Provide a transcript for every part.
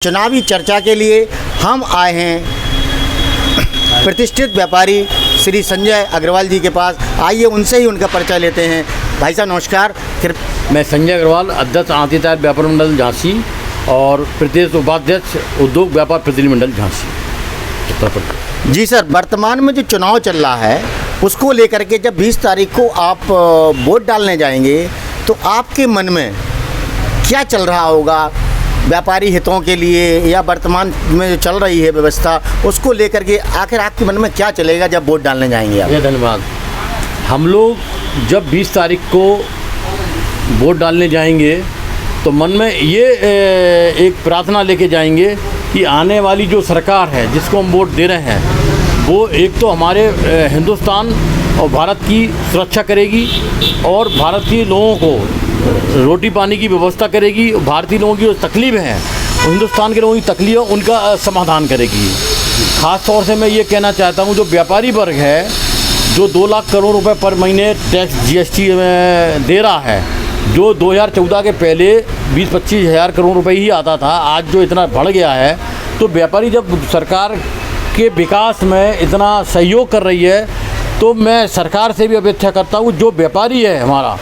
चुनावी चर्चा के लिए हम आए हैं प्रतिष्ठित व्यापारी श्री संजय अग्रवाल जी के पास। आइए उनसे ही उनका परिचय लेते हैं। भाई साहब नमस्कार। मैं संजय अग्रवाल, अध्यक्ष आंतीतार व्यापार मंडल झांसी और प्रदेश उपाध्यक्ष उद्योग व्यापार प्रतिनिधि मंडल झांसी, उत्तर प्रदेश। जी सर, वर्तमान में जो चुनाव चल रहा है उसको लेकर के जब 20 तारीख को आप वोट डालने जाएंगे तो आपके मन में क्या चल रहा होगा? व्यापारी हितों के लिए या वर्तमान में जो चल रही है व्यवस्था उसको लेकर के आखिर आपके मन में क्या चलेगा जब वोट डालने जाएंगे आप? धन्यवाद। हम लोग जब 20 तारीख को वोट डालने जाएंगे तो मन में ये एक प्रार्थना लेके जाएंगे कि आने वाली जो सरकार है जिसको हम वोट दे रहे हैं वो एक तो हमारे हिंदुस्तान और भारत की सुरक्षा करेगी और भारतीय लोगों को रोटी पानी की व्यवस्था करेगी। भारतीय लोगों की जो तकलीफ़ है, हिंदुस्तान के लोगों की तकलीफ उनका समाधान करेगी। ख़ास तौर से मैं ये कहना चाहता हूँ, जो व्यापारी वर्ग है जो 2 लाख करोड़ रुपए पर महीने टैक्स जीएसटी में दे रहा है, जो 2014 के पहले 20-25 हज़ार करोड़ रुपए ही आता था, आज जो इतना बढ़ गया है, तो व्यापारी जब सरकार के विकास में इतना सहयोग कर रही है तो मैं सरकार से भी अपेक्षा करता हूँ जो व्यापारी है हमारा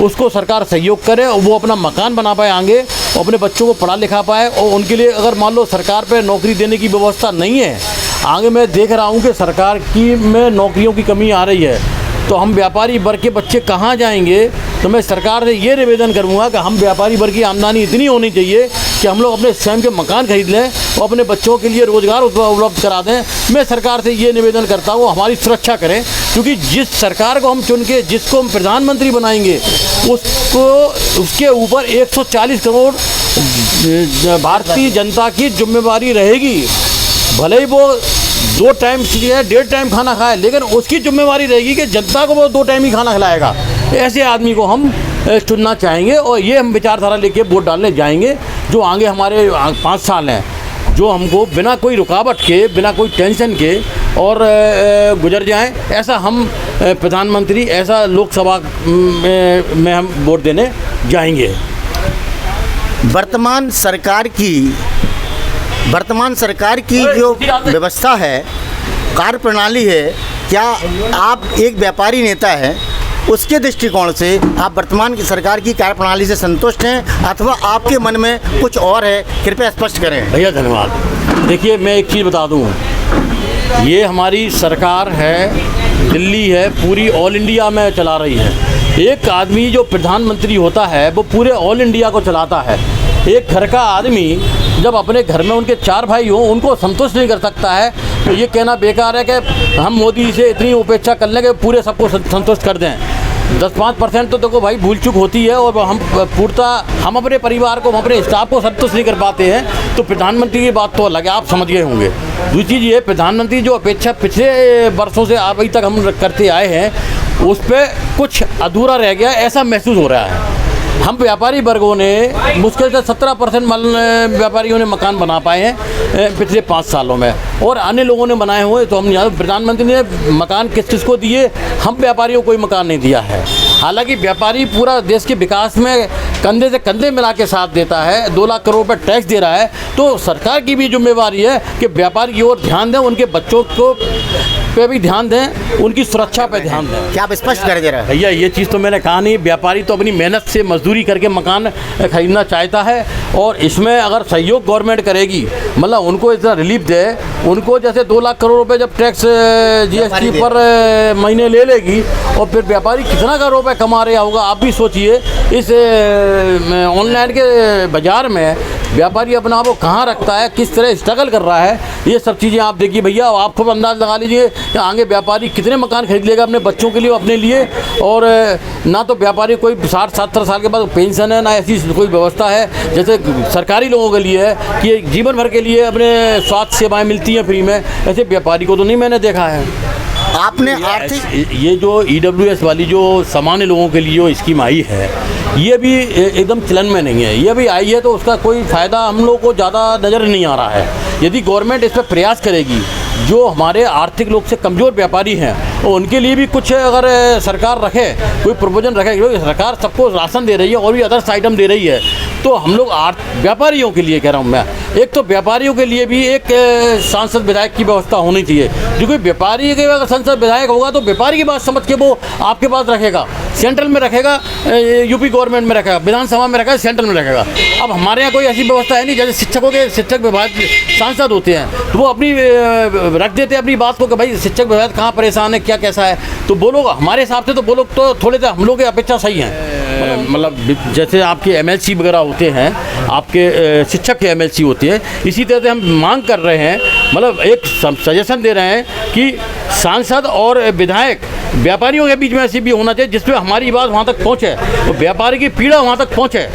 उसको सरकार सहयोग करे और वो अपना मकान बना पाए आगे और अपने बच्चों को पढ़ा लिखा पाए। और उनके लिए अगर मान लो सरकार पे नौकरी देने की व्यवस्था नहीं है, आगे मैं देख रहा हूँ कि सरकार की में नौकरियों की कमी आ रही है, तो हम व्यापारी वर्ग के बच्चे कहाँ जाएंगे? तो मैं सरकार से ये निवेदन करूँगा कि हम व्यापारी वर्ग की आमदनी इतनी होनी चाहिए कि हम लोग अपने स्वयं के मकान खरीद लें और अपने बच्चों के लिए रोज़गार उपलब्ध करा दें। मैं सरकार से ये निवेदन करता हूँ हमारी सुरक्षा करें, क्योंकि जिस सरकार को हम चुन के जिसको हम प्रधानमंत्री बनाएंगे उसके ऊपर 140 करोड़ भारतीय जनता की जिम्मेवारी रहेगी। भले ही वो 2 टाइम या 1.5 टाइम खाना खाए, लेकिन उसकी जिम्मेवारी रहेगी कि जनता को वो 2 टाइम ही खाना खिलाएगा। ऐसे आदमी को हम चुनना चाहेंगे और ये हम विचारधारा लेके वोट डालने जाएंगे। जो आगे हमारे 5 साल हैं जो हमको बिना कोई रुकावट के, बिना कोई टेंशन के और गुजर जाएं, ऐसा हम प्रधानमंत्री, ऐसा लोकसभा में हम वोट देने जाएंगे। वर्तमान सरकार की जो व्यवस्था है, कार्यप्रणाली है, क्या आप एक व्यापारी नेता हैं, उसके दृष्टिकोण से आप वर्तमान की सरकार की कार्यप्रणाली से संतुष्ट हैं अथवा आपके मन में कुछ और है? कृपया स्पष्ट करें। भैया धन्यवाद। देखिए, मैं एक चीज़ बता दूं, ये हमारी सरकार है, दिल्ली है, पूरी ऑल इंडिया में चला रही है। एक आदमी जो प्रधानमंत्री होता है वो पूरे ऑल इंडिया को चलाता है। एक घर का आदमी जब अपने घर में उनके 4 भाई हों उनको संतुष्ट नहीं कर सकता है, तो ये कहना बेकार है कि हम मोदी से इतनी उपेक्षा कर लें कि पूरे सबको संतुष्ट कर दें। 10-5% तो देखो भाई भूल चूक होती है और हम अपने परिवार को, हम अपने स्टाफ को संतुष्ट नहीं कर पाते हैं, तो प्रधानमंत्री की बात तो अलग है, आप समझ गए होंगे। दूसरी चीज़ ये, प्रधानमंत्री जो अपेक्षा पिछले वर्षों से अभी तक हम करते आए हैं उस पर कुछ अधूरा रह गया, ऐसा महसूस हो रहा है। हम व्यापारी वर्गों ने मुश्किल से 17% व्यापारियों ने मकान बना पाए हैं पिछले 5 सालों में, और अन्य लोगों ने बनाए हुए। तो हम यहाँ प्रधानमंत्री ने मकान किस किस को दिए, हम व्यापारियों को कोई मकान नहीं दिया है। हालांकि व्यापारी पूरा देश के विकास में कंधे से कंधे मिला के साथ देता है, 2 लाख करोड़ रुपये टैक्स दे रहा है, तो सरकार की भी जिम्मेवारी है कि व्यापारी की ओर ध्यान दें, उनके बच्चों को पे भी ध्यान दें, उनकी सुरक्षा पे ध्यान दें। क्या आप स्पष्ट कर दे रहे हैं? भैया ये चीज़ तो मैंने कहा नहीं, व्यापारी तो अपनी मेहनत से मजदूरी करके मकान खरीदना चाहता है, और इसमें अगर सहयोग गवर्नमेंट करेगी, मतलब उनको इतना रिलीफ दे, उनको जैसे 2 लाख करोड़ रुपए जब टैक्स जीएसटी पर महीने ले लेगी, और फिर व्यापारी कितना करोड़ रुपए कमा रहा होगा आप भी सोचिए। इस ऑनलाइन के बाज़ार में व्यापारी अपना आप को कहाँ रखता है, किस तरह स्ट्रगल कर रहा है, ये सब चीज़ें आप देखिए भैया। आप खुद अंदाज़ लगा लीजिए कि आगे व्यापारी कितने मकान खरीद लेगा अपने बच्चों के लिए, अपने लिए। और ना तो व्यापारी कोई 60-70 साल के बाद पेंशन है, ना ऐसी कोई व्यवस्था है जैसे सरकारी लोगों के लिए है कि जीवन भर के लिए अपने स्वास्थ्य सेवाएँ मिलती हैं फ्री में। ऐसे व्यापारी को तो नहीं मैंने देखा है। आपने आर्थिक ये जो EWS वाली जो सामान्य लोगों के लिए जो स्कीम आई है, ये भी एकदम चलन में नहीं है। ये भी आई है तो उसका कोई फ़ायदा हम लोग को ज़्यादा नज़र नहीं आ रहा है। यदि गवर्नमेंट इस पर प्रयास करेगी जो हमारे आर्थिक रूप से कमज़ोर व्यापारी हैं, और उनके लिए भी कुछ अगर सरकार रखे, कोई प्रोविजन रखे, क्योंकि सरकार सबको राशन दे रही है और भी अदर्स आइटम दे रही है, तो हम लोग व्यापारियों के लिए कह रहा हूँ मैं, एक तो व्यापारियों के लिए भी एक सांसद विधायक की व्यवस्था होनी चाहिए, क्योंकि व्यापारी के अगर सांसद विधायक होगा तो व्यापारी की बात समझ के वो आपके पास रखेगा, सेंट्रल में रखेगा, यूपी गवर्नमेंट में रखेगा, विधानसभा में रखेगा, सेंट्रल में रखेगा। अब हमारे यहाँ कोई ऐसी व्यवस्था है नहीं, जैसे शिक्षकों के शिक्षक विभाग सांसद होते हैं तो वो अपनी रख देते हैं अपनी बात को कि भाई शिक्षक विभाग कहाँ परेशान है, क्या कैसा है, तो वो लोग हमारे हिसाब से तो वो लोग तो थोड़े से हम लोग की अपेक्षा सही हैं। मतलब जैसे आपके MLC वगैरह होते हैं, आपके शिक्षक के MLC होते हैं, इसी तरह से हम मांग कर रहे हैं, मतलब एक सजेशन दे रहे हैं कि सांसद और विधायक व्यापारियों के बीच में ऐसी भी होना चाहिए जिसमें हमारी बात वहाँ तक पहुँचे, तो व्यापारी की पीड़ा वहाँ तक पहुँचे।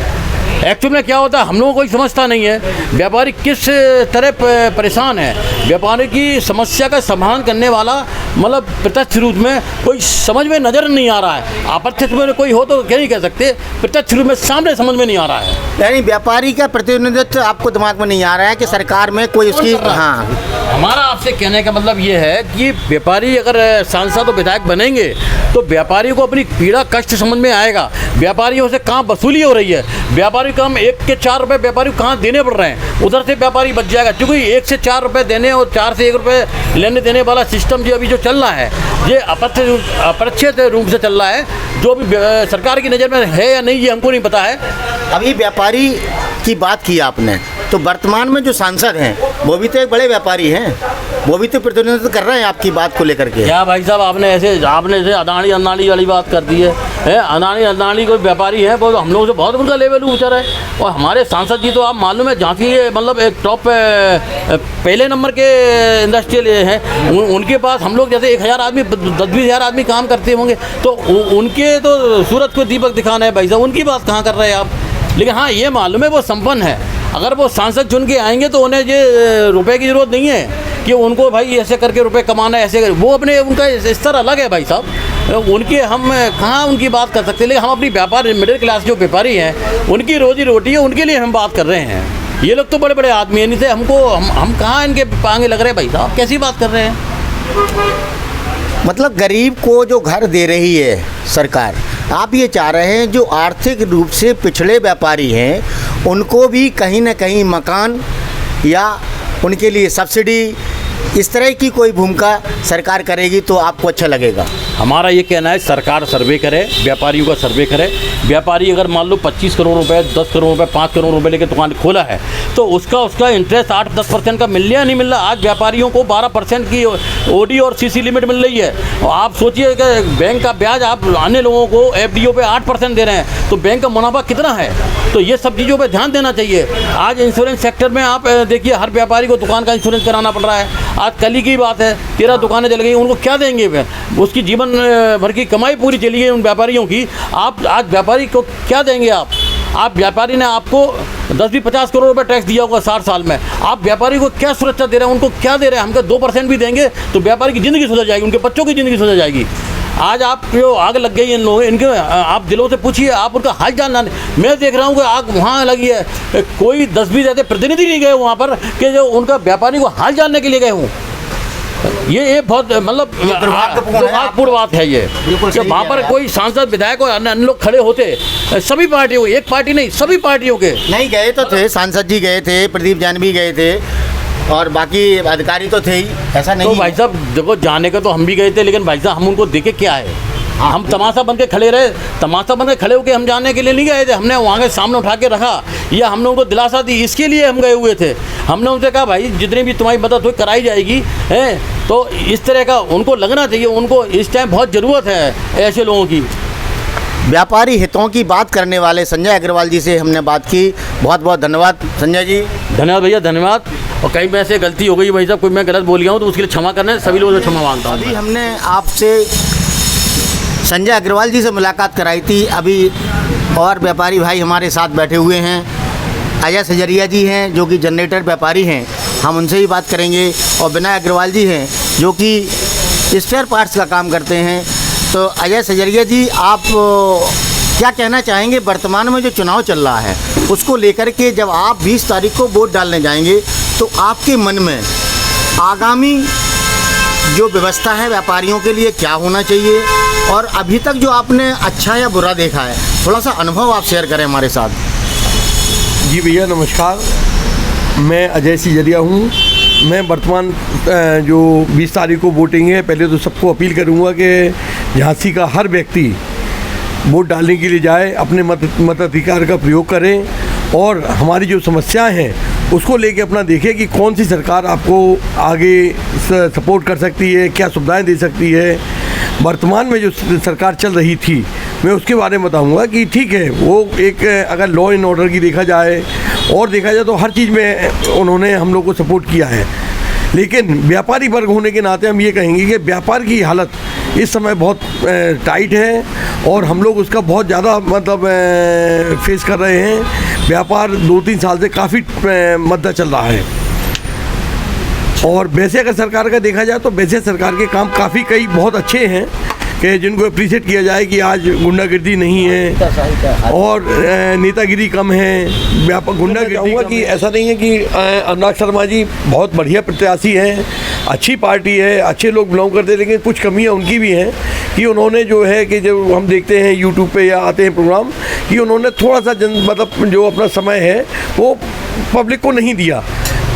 एक्चुअल में क्या होता है, हम लोगों को कोई समझता नहीं है व्यापारी किस तरह परेशान है, व्यापारी की समस्या का समाधान करने वाला मतलब प्रत्यक्ष रूप में कोई समझ में नज़र नहीं आ रहा है। अप्रत्यक्ष में कोई हो तो क्या नहीं कह सकते, प्रत्यक्ष रूप में सामने समझ में नहीं आ रहा है। यानी व्यापारी का प्रतिनिधित्व आपको दिमाग में नहीं आ रहा है कि सरकार में कोई उसकी, हाँ, हमारा आपसे कहने का मतलब ये है कि व्यापारी अगर सांसद और विधायक बनेंगे तो व्यापारी को अपनी पीड़ा कष्ट समझ में आएगा, व्यापारियों से कहाँ वसूली हो रही है, व्यापारी को हम 1 के 4 रुपये व्यापारी को कहाँ देने पड़ रहे हैं, उधर से व्यापारी बच जाएगा, क्योंकि 1 से 4 रुपये देने और 4 से 1 रुपये लेने देने वाला सिस्टम जो अभी जो चल रहा है, ये अप्रत्यक्ष रूप से चल रहा है, जो अभी सरकार की नज़र में है या नहीं ये हमको नहीं पता है। अभी व्यापारी की बात की आपने, तो वर्तमान में जो सांसद हैं वो भी तो एक बड़े व्यापारी हैं, वो भी तो प्रतिनिधित्व कर रहे हैं आपकी बात को लेकर के। क्या भाई साहब, आपने ऐसे अदानी अंदानी वाली बात कर दी है। अदानी कोई व्यापारी है, वो हम लोगों से बहुत उनका लेवल ऊँचा है, और हमारे सांसद जी तो आप मालूम है झांसी मतलब एक टॉप पहले नंबर के इंडस्ट्रियल हैं, उनके पास हम लोग जैसे 1000 आदमी 10-20 हज़ार आदमी काम करते होंगे, तो उनके तो सूरत को दीपक दिखाना है भाई साहब, उनकी बात कहाँ कर रहे हैं आप। लेकिन हाँ ये मालूम है वो संपन्न है, अगर वो सांसद चुन के आएंगे तो उन्हें ये रुपए की ज़रूरत नहीं है कि उनको भाई ऐसे करके रुपए कमाना है, ऐसे वो अपने उनका स्तर अलग है भाई साहब, उनके हम कहाँ उनकी बात कर सकते हैं। लेकिन हम अपनी व्यापार मिडिल क्लास जो व्यापारी हैं उनकी रोजी रोटी है, उनके लिए हम बात कर रहे हैं। ये लोग तो बड़े बड़े आदमी हैं, नहीं से हमको हम कहाँ इनके आगे लग रहे हैं भाई साहब, कैसी बात कर रहे हैं। मतलब गरीब को जो घर दे रही है सरकार, आप ये चाह रहे हैं जो आर्थिक रूप से पिछड़े व्यापारी हैं उनको भी कहीं ना कहीं मकान या उनके लिए सब्सिडी, इस तरह की कोई भूमिका सरकार करेगी तो आपको अच्छा लगेगा। हमारा ये कहना है सरकार सर्वे करे, व्यापारियों का सर्वे करे। व्यापारी अगर मान लो 25 करोड़ रुपए, 10 करोड़ रुपए, 5 करोड़ रुपए लेकर दुकान खोला है तो उसका इंटरेस्ट 8-10% का मिल रहा है, नहीं मिल रहा। आज व्यापारियों को 12% की OD और CC लिमिट मिल रही है, और आप सोचिए कि बैंक का ब्याज आप अन्य लोगों को FDO पे 8% दे रहे हैं, तो बैंक का मुनाफा कितना है। तो ये सब चीज़ों पर ध्यान देना चाहिए। आज इंश्योरेंस सेक्टर में आप देखिए हर व्यापारी को दुकान का इंश्योरेंस कराना पड़ रहा है। आज कल ही की बात है 13 दुकानें जल गई, उनको क्या देंगे वे, उसकी जीवन भर की कमाई पूरी चली गई उन व्यापारियों की। आप आज व्यापारी को क्या देंगे आप व्यापारी ने आपको 10-50 करोड़ रुपए टैक्स दिया होगा 60 साल में, आप व्यापारी को क्या सुरक्षा दे रहे हैं, उनको क्या दे रहे हैं। हमको 2% भी देंगे तो व्यापारी की ज़िंदगी सुधर जाएगी, उनके बच्चों की ज़िंदगी सुधर जाएगी। आज आप जो आग लग गई इन लोगों, इनके आप दिलों से पूछिए, आप उनका हाल जानना नहीं। मैं देख रहा हूँ कि आग वहाँ लगी है, कोई 10-20 ऐसे प्रतिनिधि नहीं गए वहाँ पर कि जो उनका व्यापारी को हाल जानने के लिए गए हों। ये बहुत मतलब दुर्भाग्यपूर्ण बात है ये, कि वहाँ पर कोई सांसद विधायक और अन्य लोग खड़े होते, सभी पार्टियों, एक पार्टी नहीं सभी पार्टियों के। नहीं गए तो थे, सांसद जी गए थे, प्रदीप जैन भी गए थे, और बाकी अधिकारी तो थे ही, ऐसा नहीं। तो भाई साहब देखो, जाने का तो हम भी गए थे, लेकिन भाई साहब हम उनको देखे क्या है, हम तमाशा बन के खड़े रहे, तमाशा बन के खड़े होकर हम जाने के लिए नहीं गए थे। हमने वहाँ के सामने उठा के रखा या हमने उनको दिलासा दी, इसके लिए हम गए हुए थे। हमने उनसे कहा भाई जितनी भी तुम्हारी मदद हुई कराई जाएगी है, तो इस तरह का उनको लगना चाहिए, उनको इस टाइम बहुत ज़रूरत है ऐसे लोगों की। व्यापारी हितों की बात करने वाले संजय अग्रवाल जी से हमने बात की। बहुत बहुत धन्यवाद संजय जी। धन्यवाद भैया, धन्यवाद। और कहीं में से गलती हो गई भाई साहब, कोई मैं गलत बोल गया हूँ तो उसके लिए क्षमा करना, सभी लोगों से क्षमा मांगता हूँ। अभी हमने आपसे संजय अग्रवाल जी से मुलाकात कराई थी, अभी और व्यापारी भाई हमारे साथ बैठे हुए हैं। अजय सजरिया जी हैं जो कि जनरेटर व्यापारी हैं, हम उनसे ही बात करेंगे। और विनय अग्रवाल जी हैं जो कि स्पेयर पार्ट्स का काम करते हैं। तो अजय सजरिया जी, आप क्या कहना चाहेंगे वर्तमान में जो चुनाव चल रहा है उसको लेकर के, जब आप 20 तारीख को वोट डालने जाएंगे तो आपके मन में आगामी जो व्यवस्था है व्यापारियों के लिए क्या होना चाहिए, और अभी तक जो आपने अच्छा या बुरा देखा है, थोड़ा सा अनुभव आप शेयर करें हमारे साथ। जी भैया नमस्कार, मैं अजय सिजरिया हूँ। मैं वर्तमान जो 20 तारीख को वोटिंग है, पहले तो सबको अपील करूँगा कि झांसी का हर व्यक्ति वोट डालने के लिए जाए, अपने मताधिकार का प्रयोग करें और हमारी जो समस्याएं हैं उसको लेके अपना देखें कि कौन सी सरकार आपको आगे सपोर्ट कर सकती है, क्या सुविधाएं दे सकती है। वर्तमान में जो सरकार चल रही थी मैं उसके बारे में बताऊंगा कि ठीक है, वो एक अगर लॉ एंड ऑर्डर की देखा जाए तो हर चीज़ में उन्होंने हम लोग को सपोर्ट किया है, लेकिन व्यापारी वर्ग होने के नाते हम ये कहेंगे कि व्यापार की हालत इस समय बहुत टाइट है और हम लोग उसका बहुत ज़्यादा मतलब फेस कर रहे हैं। व्यापार 2-3 साल से काफ़ी मंदा चल रहा है और वैसे अगर सरकार का देखा जाए तो वैसे सरकार के काम कई बहुत अच्छे हैं कि जिनको अप्रिशिएट किया जाए कि आज गुंडागर्दी नहीं है और नेतागिरी कम है। गुंडागर्दी कहूँगा कि ऐसा नहीं है कि अनुराग शर्मा जी बहुत बढ़िया प्रत्याशी हैं, अच्छी पार्टी है, अच्छे लोग बिलोंग करते हैं, लेकिन कुछ कमियां उनकी भी हैं कि उन्होंने जो है कि जब हम देखते हैं यूट्यूब पे या आते हैं प्रोग्राम कि उन्होंने थोड़ा सा मतलब जो अपना समय है वो पब्लिक को नहीं दिया।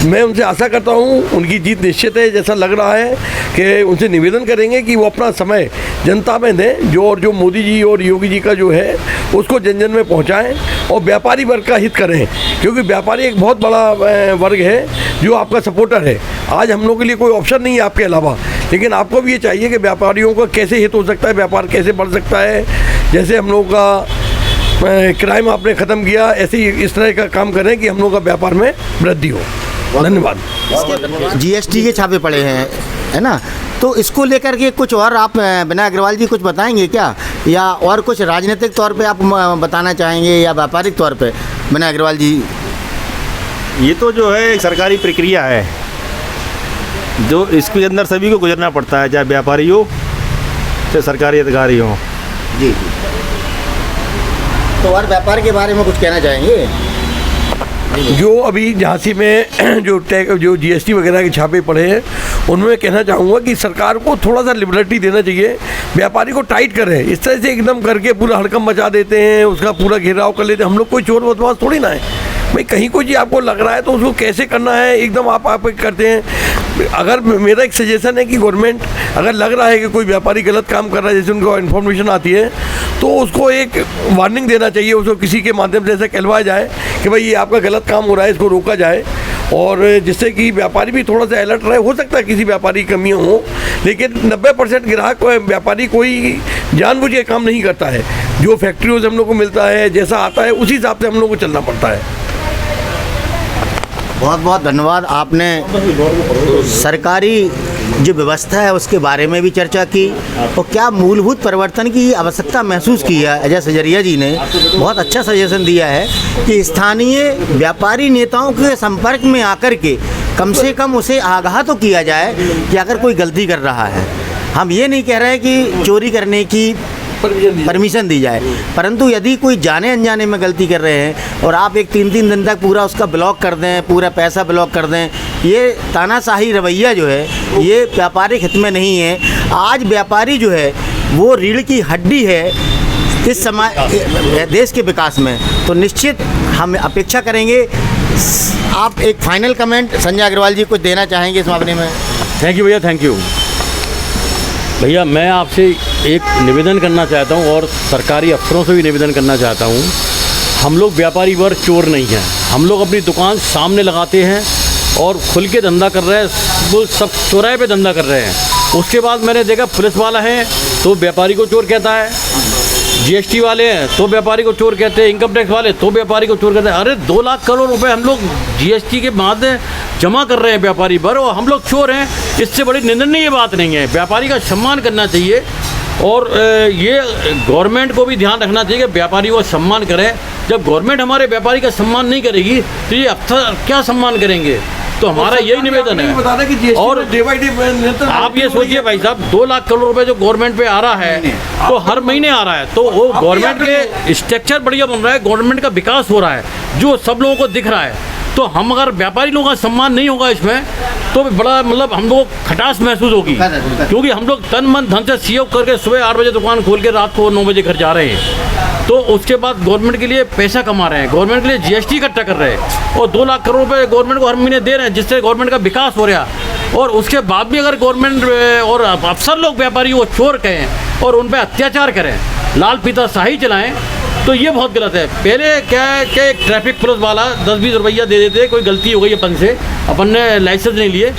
मैं उनसे आशा करता हूँ उनकी जीत निश्चित है, जैसा लग रहा है कि उनसे निवेदन करेंगे कि वो अपना समय जनता में दें, जो मोदी जी और योगी जी का जो है उसको जन जन में पहुँचाएँ और व्यापारी वर्ग का हित करें, क्योंकि व्यापारी एक बहुत बड़ा वर्ग है जो आपका सपोर्टर है। आज हम लोग के लिए कोई ऑप्शन नहीं है आपके अलावा, लेकिन आपको भी ये चाहिए कि व्यापारियों का कैसे हित हो सकता है, व्यापार कैसे बढ़ सकता है। जैसे हम लोग का क्राइम आपने ख़त्म किया, ऐसे ही इस तरह का काम करें कि हम लोग का व्यापार में वृद्धि हो। धन्यवाद। जीएसटी के छापे पड़े हैं, है ना, तो इसको लेकर के कुछ और आप विनय अग्रवाल जी कुछ बताएंगे क्या, या और कुछ राजनीतिक तौर पे आप बताना चाहेंगे या व्यापारिक तौर पे? विनय अग्रवाल जी, ये तो जो है एक सरकारी प्रक्रिया है जो इसके अंदर सभी को गुजरना पड़ता है, चाहे व्यापारी हो चाहे सरकारी अधिकारी हो। जी जी, तो और व्यापार के बारे में कुछ कहना चाहेंगे? जो अभी झांसी में जो जीएसटी वगैरह के छापे पड़े हैं उनमें कहना चाहूँगा कि सरकार को थोड़ा सा लिबर्टी देना चाहिए, व्यापारी को टाइट करे। इस तरह से एकदम करके पूरा हड़कंप मचा देते हैं, उसका पूरा घेराव कर लेते हैं। हम लोग कोई चोर बदमाश थोड़ी ना है भाई, कहीं कोई जी आपको लग रहा है तो उसको कैसे करना है एकदम आप करते हैं। अगर मेरा एक सजेशन है कि गवर्नमेंट अगर लग रहा है कि कोई व्यापारी गलत काम कर रहा है, जैसे उनको इन्फॉर्मेशन आती है तो उसको एक वार्निंग देना चाहिए, उसको किसी के माध्यम से ऐसा कहलवाया जाए कि भाई ये आपका गलत काम हो रहा है, इसको रोका जाए, और जिससे कि व्यापारी भी थोड़ा सा अलर्ट रहे। हो सकता है किसी व्यापारी की कमियाँ हों, लेकिन 90% ग्राहक व्यापारी कोई जानबूझ के काम नहीं करता है। जो फैक्ट्रियों से हम लोग को मिलता है, जैसा आता है उसी हिसाब से हम लोग को चलना पड़ता है। बहुत बहुत धन्यवाद। आपने सरकारी जो व्यवस्था है उसके बारे में भी चर्चा की और क्या मूलभूत परिवर्तन की आवश्यकता महसूस की है। अजय सिजरिया जी ने बहुत अच्छा सजेशन दिया है कि स्थानीय व्यापारी नेताओं के संपर्क में आकर के कम से कम उसे आगाह तो किया जाए कि अगर कोई गलती कर रहा है। हम ये नहीं कह रहे हैं कि चोरी करने की परमिशन दी जाए, परंतु यदि कोई जाने अनजाने में गलती कर रहे हैं और आप एक 3-3 दिन तक पूरा उसका ब्लॉक कर दें, पूरा पैसा ब्लॉक कर दें, ये तानाशाही रवैया जो है ये व्यापारिक हित में नहीं है। आज व्यापारी जो है वो रीढ़ की हड्डी है इस समय देश के विकास में, तो निश्चित हम अपेक्षा करेंगे। आप एक फाइनल कमेंट संजय अग्रवाल जी कुछ देना चाहेंगे इस मामले में? थैंक यू भैया, थैंक यू भैया। मैं आपसे एक निवेदन करना चाहता हूँ और सरकारी अफसरों से भी निवेदन करना चाहता हूँ। हम लोग व्यापारी वर्ग चोर नहीं हैं, हम लोग अपनी दुकान सामने लगाते हैं और खुल के धंधा कर रहे हैं, वो सब चौराहे पे धंधा कर रहे हैं। उसके बाद मैंने देखा पुलिस वाला है तो व्यापारी को चोर कहता है, जीएसटी वाले हैं तो व्यापारी को चोर कहते हैं, इनकम टैक्स वाले तो व्यापारी को चोर कहते हैं। अरे 2 लाख करोड़ रुपए हम लोग जीएसटी के बाद जमा कर रहे हैं व्यापारी पर, और हम लोग चोर हैं। इससे बड़ी निंदनीय बात नहीं है। व्यापारी का सम्मान करना चाहिए और ये गवर्नमेंट को भी ध्यान रखना चाहिए कि व्यापारी को सम्मान करें। जब गवर्नमेंट हमारे व्यापारी का सम्मान नहीं करेगी तो ये अफसर क्या सम्मान करेंगे? तो हमारा यही निवेदन है। और आप ये सोचिए भाई साहब, 2 लाख करोड़ रुपए जो गवर्नमेंट पे आ रहा है तो हर महीने आ रहा है, तो वो गवर्नमेंट के स्ट्रक्चर बढ़िया बन रहा है, गवर्नमेंट का विकास हो रहा है जो सब लोगों को दिख रहा है। तो हम अगर व्यापारी लोगों का सम्मान नहीं होगा इसमें तो बड़ा मतलब हम लोग खटास महसूस होगी, क्योंकि हम लोग तन मन धन से सहयोग करके सुबह 8 बजे दुकान खोल के रात को 9 बजे घर जा रहे हैं। तो उसके बाद गवर्नमेंट के लिए पैसा कमा रहे हैं, गवर्नमेंट के लिए जीएसटी इकट्ठा कर रहे हैं और 2 लाख करोड़ रुपए गवर्नमेंट को हर महीने दे रहे हैं, जिससे गवर्नमेंट का विकास हो रहा। और उसके बाद भी अगर गवर्नमेंट और अफसर लोग व्यापारियों को चोर कहें और उन पर अत्याचार करें, लाल फीता शाही चलाएं, तो ये बहुत गलत है। पहले क्या है कि एक ट्रैफिक पुलिस वाला 10-20 रुपया दे देते, कोई गलती हो गई अपन से, अपन ने लाइसेंस नहीं लिए।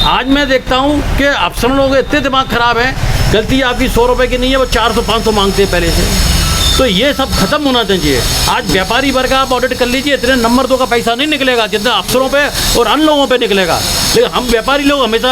आज मैं देखता हूँ कि अफसर लोग इतने दिमाग ख़राब हैं, गलती आपकी 100 रुपये की नहीं है, वो 400-500 मांगते हैं पहले से। तो ये सब खत्म होना चाहिए। आज व्यापारी वर्ग आप ऑडिट कर लीजिए, इतने नंबर 2 का पैसा नहीं निकलेगा जितना अफसरों पे और अन्य लोगों पे निकलेगा। लेकिन हम व्यापारी लोग हमेशा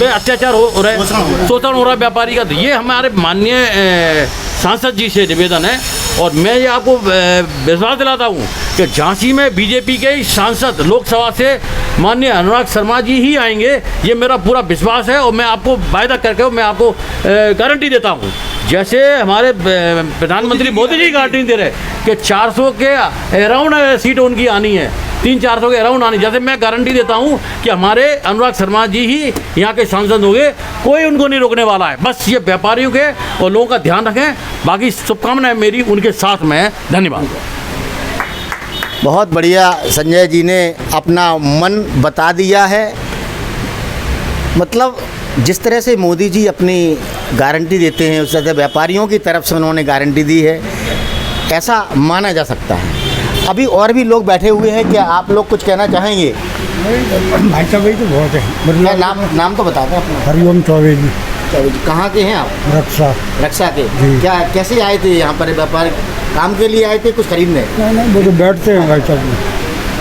पे अत्याचार हो रहा है, शोषण हो रहा है व्यापारी का। तो ये हमारे माननीय सांसद जी से निवेदन है और मैं ये आपको विश्वास दिलाता हूँ कि झांसी में बीजेपी के ही सांसद लोकसभा से माननीय अनुराग शर्मा जी ही आएंगे, ये मेरा पूरा विश्वास है। और मैं आपको वायदा करके मैं आपको गारंटी देता हूँ, जैसे हमारे प्रधानमंत्री मोदी जी गारंटी दे रहे कि 400 के अराउंड सीट उनकी आनी है, 300-400 के अराउंड आनी। जैसे मैं गारंटी देता हूँ कि हमारे अनुराग शर्मा जी ही यहाँ के सांसद होंगे, कोई उनको नहीं रोकने वाला है। बस ये व्यापारियों के और लोगों का ध्यान रखें। बाकी शुभकामनाएं मेरी उनके साथ में है। धन्यवाद। बहुत बढ़िया, संजय जी ने अपना मन बता दिया है। मतलब जिस तरह से मोदी जी अपनी गारंटी देते हैं, उस तरह से व्यापारियों की तरफ से उन्होंने गारंटी दी है, ऐसा माना जा सकता है। अभी और भी लोग बैठे हुए हैं, क्या आप लोग कुछ कहना चाहेंगे? भाई साहब तो बहुत है। क्या नाम तो बता दें अपना। हरिओम चौबे जी। कहाँ के हैं आप? रक्षा के। क्या कैसे आए थे यहाँ पर? व्यापार काम के लिए आए थे, कुछ खरीदने? नहीं, वो तो बैठते हैं भाई साहब।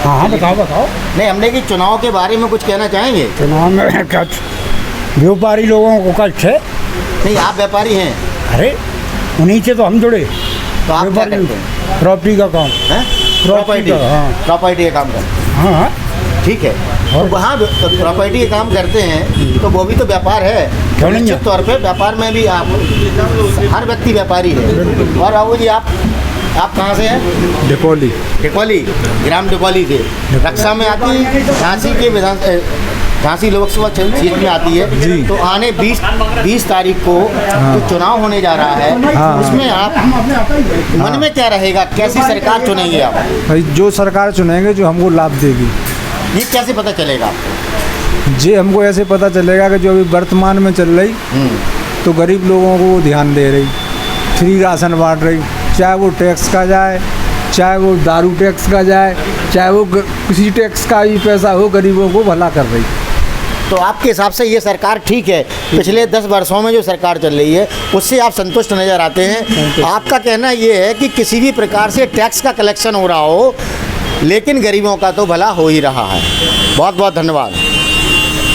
हाँ, बताओ। नहीं, हमने कि चुनाव के बारे में कुछ कहना चाहेंगे? चुनाव में क्या व्यापारी लोगों को कष्ट है? नहीं, आप व्यापारी हैं। अरे उन्हीं से तो हम जुड़े। तो आप क्या करते हैं? प्रॉपर्टी का काम है। प्रॉपर्टी का काम करते हैं। हाँ, ठीक है। और वहाँ प्रॉपर्टी का काम करते हैं तो वो भी तो व्यापार है। निश्चित तौर पे व्यापार में भी आप हर व्यक्ति व्यापारी है। और बाबू जी आप कहाँ से हैं? डिकोली, ग्राम डिकोली के। रक्षा में आती है, झांसी के झांसी लोकसभा सीट में आती है। तो आने 20 तारीख को जो चुनाव होने जा रहा है, उसमें आप मन में क्या रहेगा? कैसी सरकार चुनेंगे आप? भाई जो सरकार चुनेंगे जो हमको लाभ देगी। ये कैसे पता चलेगा? जी हमको ऐसे पता चलेगा कि जो अभी वर्तमान में चल रही तो गरीब लोगों को ध्यान दे रही, फ्री राशन बांट रही, चाहे वो टैक्स का जाए, चाहे वो दारू टैक्स का जाए, चाहे वो किसी टैक्स का भी पैसा हो, गरीबों को भला कर रही। तो आपके हिसाब से ये सरकार ठीक है? पिछले 10 वर्षों में जो सरकार चल रही है उससे आप संतुष्ट नज़र आते हैं? आपका कहना ये है कि किसी भी प्रकार से टैक्स का कलेक्शन हो रहा हो, लेकिन गरीबों का तो भला हो ही रहा है। बहुत बहुत धन्यवाद।